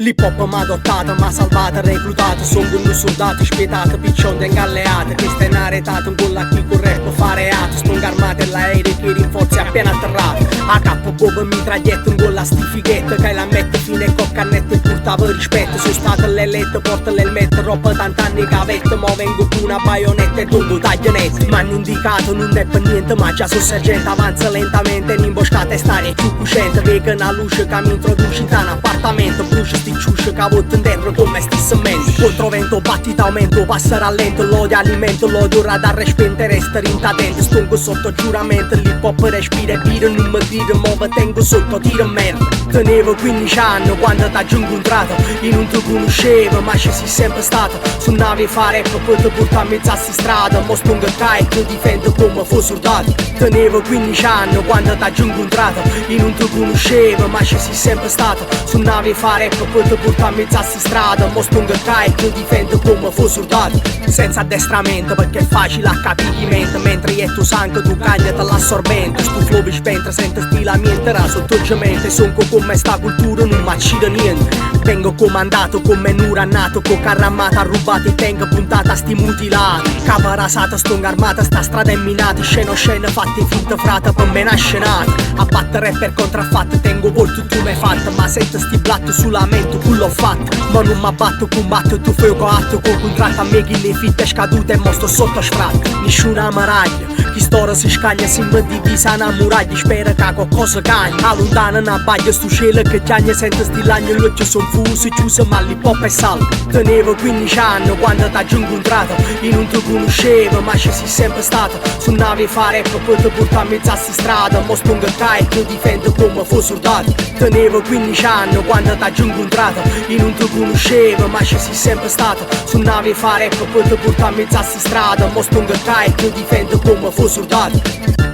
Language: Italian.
L'hip hop m'ha adottato, m'ha salvato, reclutato. Sono con un soldato spietato, piccionte ingalleato. Questa è un'aretata, un gol a chi con rap fa reato. Stonga armato e l'aereo che rinforzi appena atterrato. A capo bobo mitraglietta, un gol a sti fighette. Che la mette fine con cannette e portava rispetto. Sono stato l'eletto, porta l'elmetto, roba tant'anni cavette. Mo vengo con una baionetta e tondo taglionette. M'hanno indicato, non è per niente, ma già sul sergente. Avanza lentamente, in imboscata e stare più cuscente. Vega una luce che mi introduce in un appartamento. Brucia sti ciusce, cavotto dentro come sti cemento. Controvento, battita aumento, passa rallento. L'odio alimento, l'odio radar spente, resta rintatente. Stongo sotto giuramento, l'hip hop respira e pira. Non mi dire, mo ve tengo sotto, tira merda. Tenevo 15 anni quando t'ho incontrato. Io non ti conoscevo, ma ci sei sempre stato. Su nave fa rap, poi ti porto a mezza sti strada. Mo stongo e ti difendo come fossi soldato. Tenevo 15 anni quando t'ho incontrato. Io non ti conoscevo, ma ci sei sempre stato. Su nave fa rap, poi ti porto a mezza sti strada. Mo stongo e ti difendo come fossi soldato. Senza addestramento perché è facile a capimento. Mentre io tu sangue tu cagliate l'assorbente. Sto flow spenta, sento stilamiento, era sottogemente. Sonco come sta cultura non m'accida niente. Vengo comandato come nura nato. Con carra armata rubati tengo puntata a sti mutilati. Cava rasata, stonga armata, sta strada è minata. Scena fatte finta frata per me una scenata. A battere per contraffatto tengo volto tu m'hai fatto. Ma sento sti blatto sulla mente che l'ho fatto. Ma non m'abbatto, combatto, tu fai coatto. Con contratto a me che le fitte scadute e mo sto sotto sfratto. Nessuna maraglia, chi storia si scaglia, si mi divisa una muraglia. Spera che qualcosa cagna. Allontana una baglia, sto cielo che chiagna. Sento sti lagni, l'occhio son fuso, chiuso ma l'hip hop è salvo. Tenevo 15 anni quando t'ho incontrato. Io non ti conoscevo, ma ci sei sempre stato. Su nave fa rap, poi ti porto a mezza sti strada. Mo stongo e ti difendo come fossi soldato. Tenevo 15 anni quando t'ho incontrato. Io non ti conoscevo, ma ci sei sempre stato. Su nave fa rap, poi ti porto a mezza sti strada. Mo stongo e ti difendo come fossi soldato.